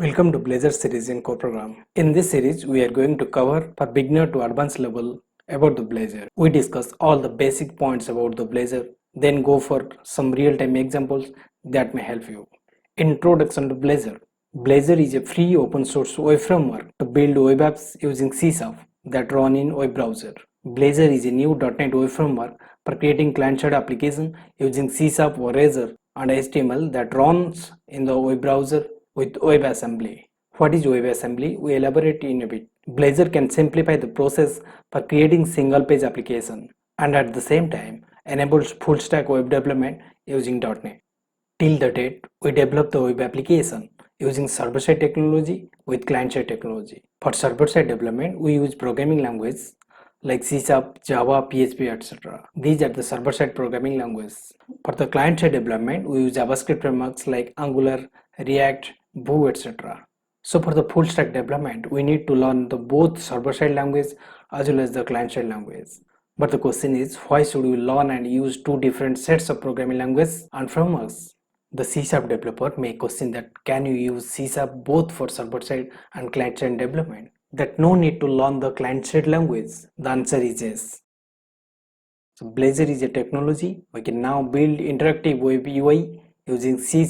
Welcome to Blazor series in core program. In this series, we are going to cover for beginner to advanced level about the Blazor. We discuss all the basic points about the Blazor, then go for some real-time examples that may help you. Introduction to Blazor. Blazor is a free open source web framework to build web apps using C# that run in web browser. Blazor is a new .NET web framework for creating client-side application using C# or Razor and HTML that runs in the web browser with WebAssembly. What is WebAssembly? We elaborate in a bit. Blazor can simplify the process for creating single-page application and at the same time enables full-stack web development using .NET. Till the date, we developed the web application using server-side technology with client-side technology. For server-side development, we use programming languages like C#, Java, PHP, etc. These are the server-side programming languages. For the client-side development, we use JavaScript frameworks like Angular, React, Vue, etc. So for the full-stack development, we need to learn the both server-side language as well as the client-side language. But the question is, why should we learn and use two different sets of programming languages and frameworks? The C# developer may question that can you use C# both for server-side and client-side development? That no need to learn the client-side language? The answer is yes. So Blazor is a technology we can now build interactive web UI using C#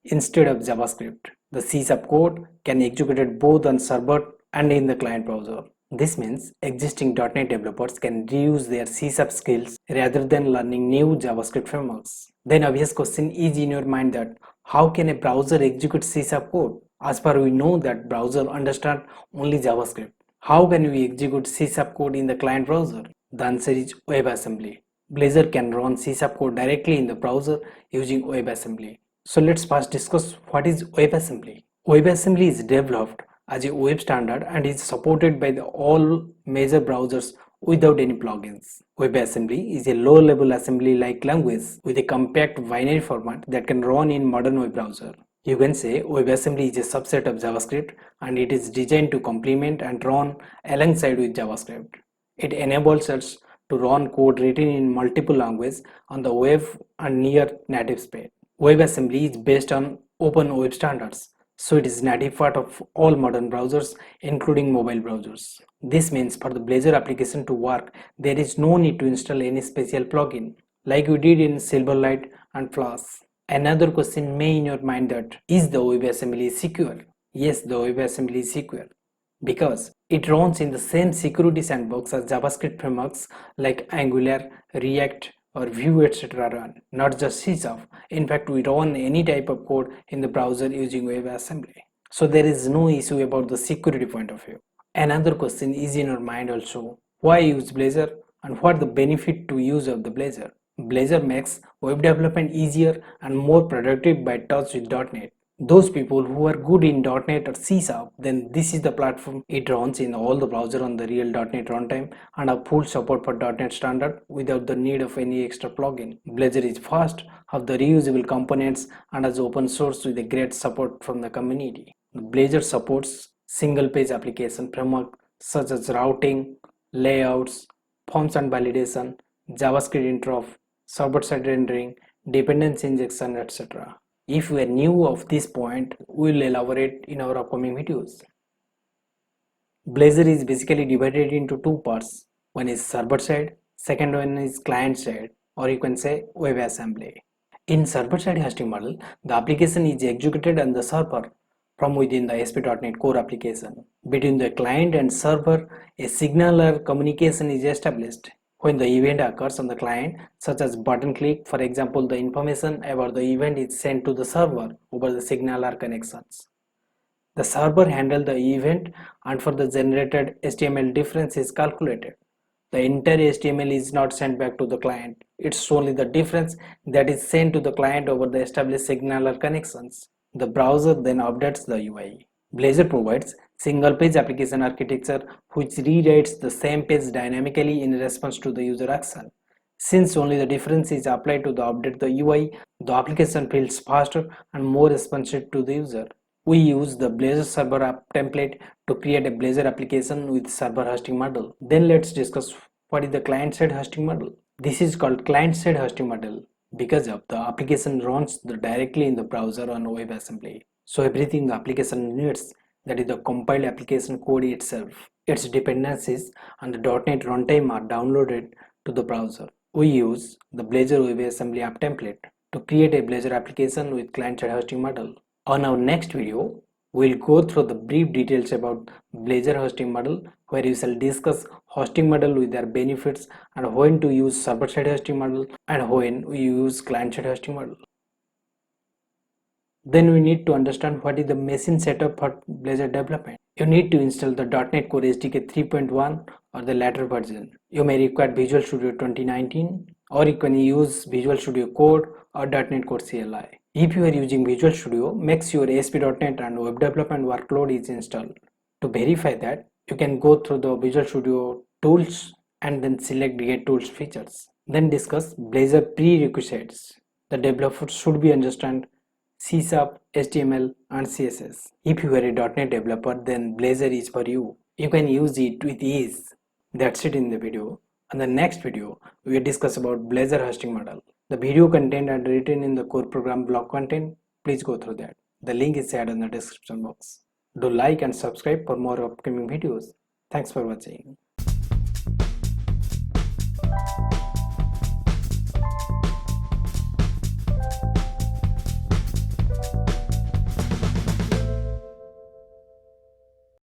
instead of JavaScript. The C# code can be executed both on server and in the client browser. This means existing .NET developers can reuse their C# skills rather than learning new JavaScript frameworks. Then obvious question is in your mind that how can a browser execute C# code? As far we know that browser understand only JavaScript. How can we execute C# code in the client browser? The answer is WebAssembly. Blazor can run C# code directly in the browser using WebAssembly. So let's first discuss what is WebAssembly. WebAssembly is developed as a web standard and is supported by all major browsers without any plugins. WebAssembly is a low-level assembly-like language with a compact binary format that can run in modern web browser. You can say WebAssembly is a subset of JavaScript and it is designed to complement and run alongside with JavaScript. It enables us to run code written in multiple languages on the web and near native speed. WebAssembly is based on open web standards, so it is native part of all modern browsers including mobile browsers. This means for the Blazor application to work, there is no need to install any special plugin like we did in Silverlight and Flash. Another question may in your mind that is the WebAssembly secure? Yes, the WebAssembly is secure because it runs in the same security sandbox as JavaScript frameworks like Angular, React or Vue etc. run, not just C#. In fact, we run any type of code in the browser using WebAssembly. So there is no issue about the security point of view. Another question is in your mind also, why use Blazor and what the benefit to use of the Blazor? Blazor makes web development easier and more productive by touch with .NET. Those people who are good in .NET or C#, then this is the platform. It runs in all the browser on the real .NET runtime and have full support for .NET standard without the need of any extra plugin. Blazor is fast, have the reusable components and is open source with a great support from the community. Blazor supports single page application framework such as routing, layouts, forms and validation, JavaScript interop, server-side rendering, dependency injection, etc. If you are new of this point, we will elaborate in our upcoming videos. Blazor is basically divided into two parts. One is server side, second one is client side, or you can say WebAssembly. In server side hosting model, the application is executed on the server from within the ASP.NET Core application. Between the client and server, a signaler communication is established. When the event occurs on the client, such as button click, for example, the information about the event is sent to the server over the signaler connections. The server handles the event and for the generated HTML difference is calculated. The entire HTML is not sent back to the client. It's only the difference that is sent to the client over the established signaler connections. The browser then updates the UI. Blazor provides single-page application architecture which rewrites the same page dynamically in response to the user action. Since only the difference is applied to the update the UI, the application feels faster and more responsive to the user. We use the Blazor server app template to create a Blazor application with server hosting model. Then let's discuss what is the client-side hosting model. This is called client-side hosting model because of the application runs directly in the browser on WebAssembly. So everything the application needs, that is the compiled application code itself, its dependencies and the .NET runtime are downloaded to the browser. We use the Blazor WebAssembly app template to create a Blazor application with client-side hosting model. On our next video, we'll go through the brief details about Blazor hosting model, where we shall discuss hosting model with their benefits and when to use server-side hosting model and when we use client-side hosting model. Then we need to understand what is the machine setup for Blazor development. You need to install the .NET Core SDK 3.1 or the later version. You may require Visual Studio 2019 or you can use Visual Studio Code or .NET Core CLI. If you are using Visual Studio, make sure ASP.NET and web development workload is installed. To verify that, you can go through the Visual Studio tools and then select Get Tools features. Then discuss Blazor prerequisites. The developer should be understand C#, HTML and CSS. If you are a .NET developer, then Blazor is for you. You can use it with ease. That's it in the video. In the next video, we will discuss about Blazor hosting model. The video content are written in the core program blog content. Please go through that. The link is shared in the description box. Do like and subscribe for more upcoming videos. Thanks for watching.